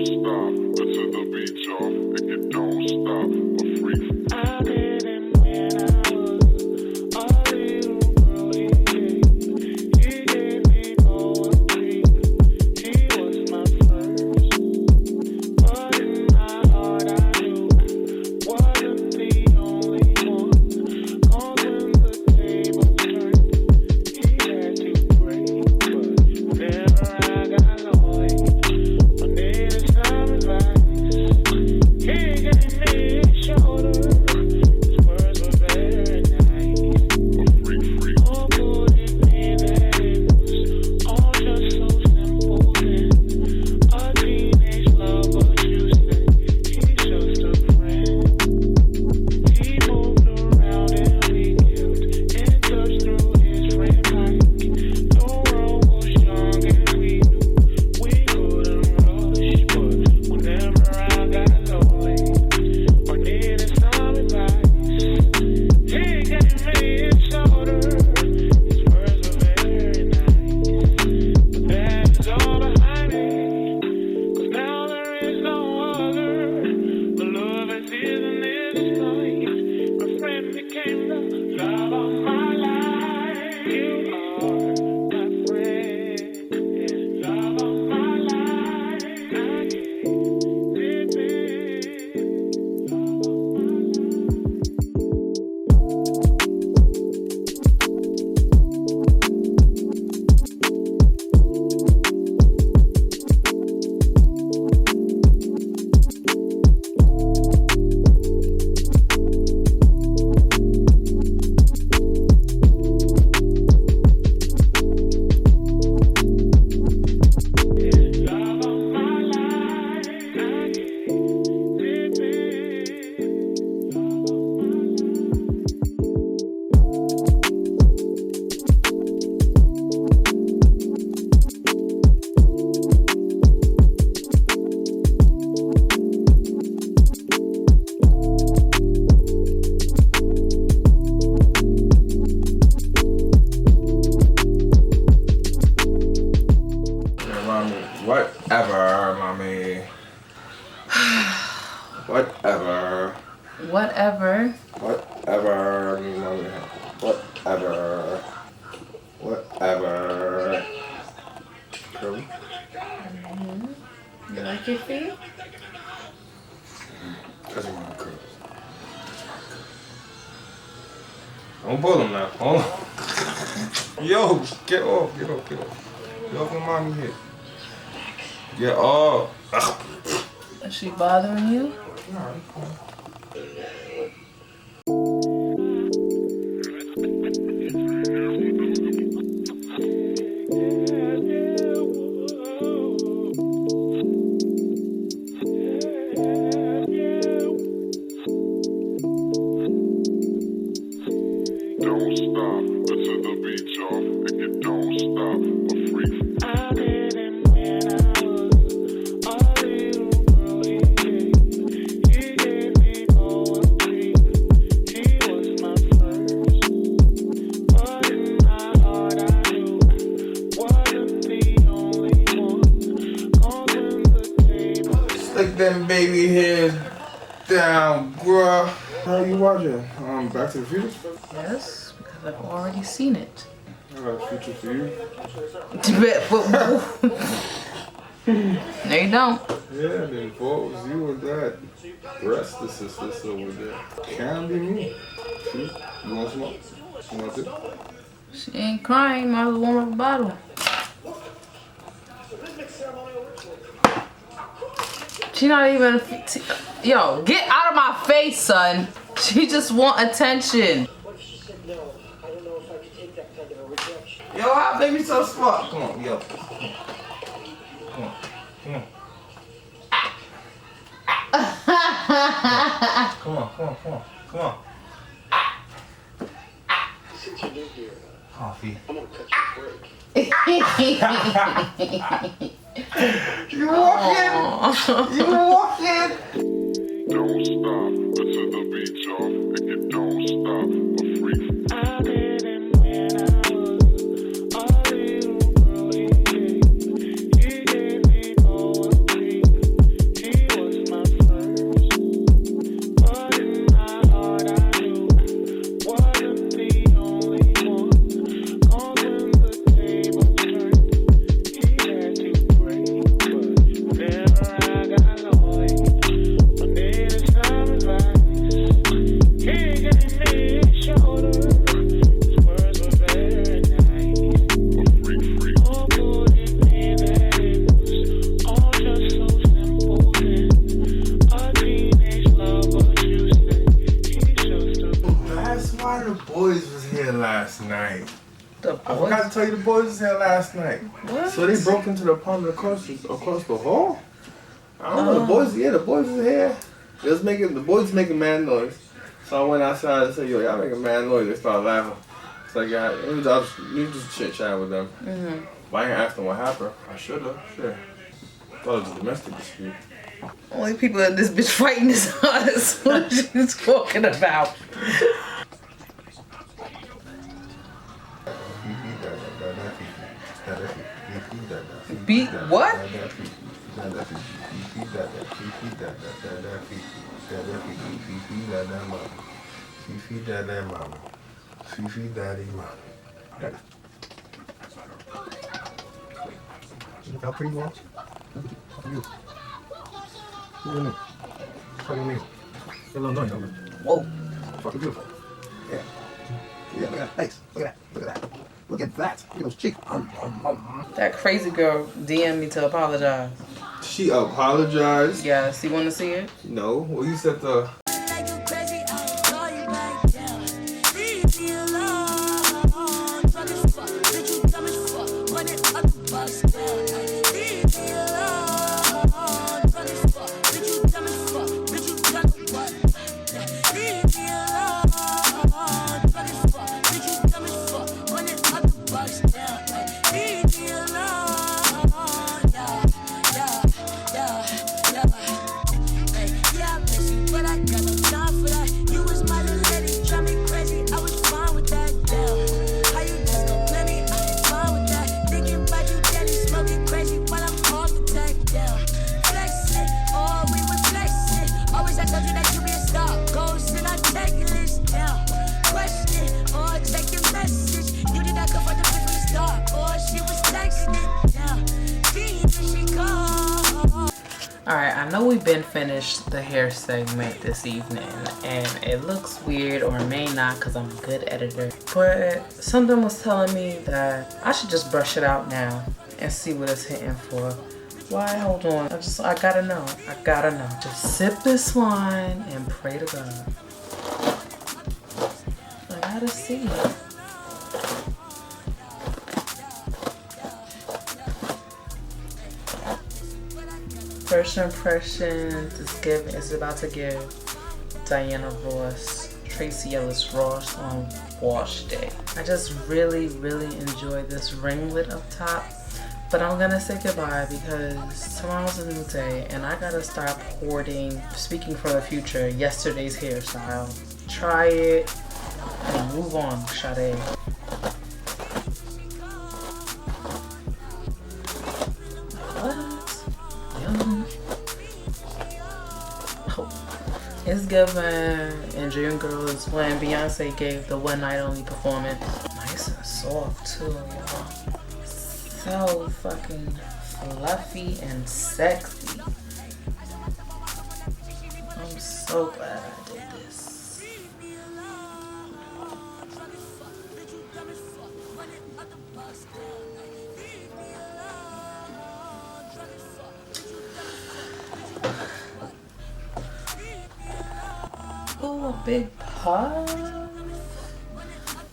stop. Listen the beat, y'all. And you don't stop. A freak. I didn't when I was a little girl. He gave me poetry. He was my first. But in my heart I knew wasn't the only one. 'Cause when the table turned, he had to break. But whenever I got lonely, I needed some advice. He gave me his shoulder. His words were very nice. A freak. Oh, couldn't be that it was all just so simple then. A teenage love, but you said he's just a friend. He moved around and we kept in touch through his friend Mike. The world was young and we knew we couldn't rush. But whenever I got lonely or needed some advice, he gave me his shoulder. His words were very nice. But that is all behind me. 'Cause now there is no other. The love is in this life. My friend became the love of my life. You are my friend, yeah, love of my life. I get it, Whatever, mommy. Whatever. Whatever. Whatever, mommy. Whatever. Whatever. Curly? You like your feet? Because you want to curl. Don't pull them now. Hold on. Yo, get off. Get off. Get off. Get off my mommy here. Get off. Is she bothering you? Don't stop. Listen the beat, y'all. And you don't stop. A freak. I didn't when I was a little girl. He gave me poetry. He was my first. But in my heart I knew wasn't the only one. 'Cause when the table Stick them baby hairs down, bruh. How you watching? Back to the Future? Yes, because I've already seen it. I got a future for you. No, you don't. Yeah, then before it was you and that breast sister over there. Can't be me. See? You want smoke? You want it? She ain't crying. Might as well warm up a bottle. She not even. Yo, get out of my face, son. She just want attention. What if she said no? I don't know if I could take that kind of a rejection. Yo, how baby so smart? Come on, yo. Come on. Come on. Come on, come on, come on, come on. Since you live here, Coffee. I'm gonna cut you a break. You walking? You walking? don't stop. Listen the beat, y'all. And you don't stop. A freak. I didn't when I was a little girl. He gave me poetry. The I forgot to boys? tell you the boys was here last night. What? So they broke into the apartment across the hall. I don't know, the boys is here. The boys making mad noise. So I went outside and said, yo, y'all making mad noise. They started laughing. It's like, you just chit chat with them. But I ain't asked them what happened. I should have, sure. Thought it was a domestic dispute. Only people in this bitch fighting is us. What you talking about? Beat what? Fifi daddy mama. Look how pretty you are. You. Look at me. Look at me. You're a little noise, over. Whoa. Fucking beautiful. Yeah. Yeah, look at that face. Look at that. Look at that. Look at that. Look at those cheeks. That crazy girl DM'd me to apologize. She apologized? Yes, you want to see it? No. Well, you said the... Alright, I know we've been finished the hair segment this evening and it looks weird or may not because I'm a good editor, but something was telling me that I should just brush it out now and see what it's hitting for. Why? Hold on. I gotta know. I gotta know. Just sip this wine and pray to God. I gotta see. First impression is about to give Diana Ross, Tracy Ellis Ross on wash day. I just really enjoy this ringlet up top, but I'm gonna say goodbye because tomorrow's a new day and I gotta start hoarding, speaking for the future, yesterday's hairstyle. Try it and move on, Sade. It's given in Dream Girls when Beyonce gave the one night only performance. Nice and soft too, y'all. So fucking fluffy and sexy. I'm so glad I did this. Oh, a big puff.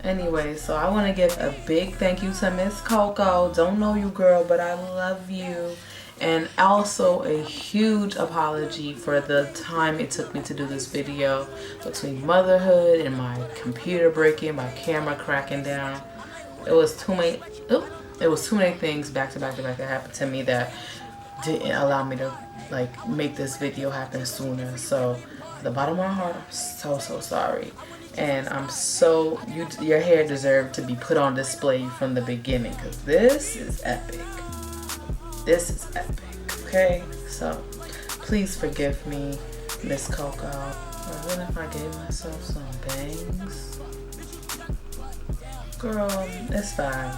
Anyway, so I want to give a big thank you to Mscoco. Don't know you, girl, but I love you. And also a huge apology for the time it took me to do this video, between motherhood and my computer breaking, my camera cracking down. It was too many things back to back that happened to me that didn't allow me to like make this video happen sooner. So from the bottom of my heart, I'm so sorry. And I'm so, your hair deserved to be put on display from the beginning because this is epic. This is epic, okay? So please forgive me, Mscoco. What if I gave myself some bangs? Girl, it's fine.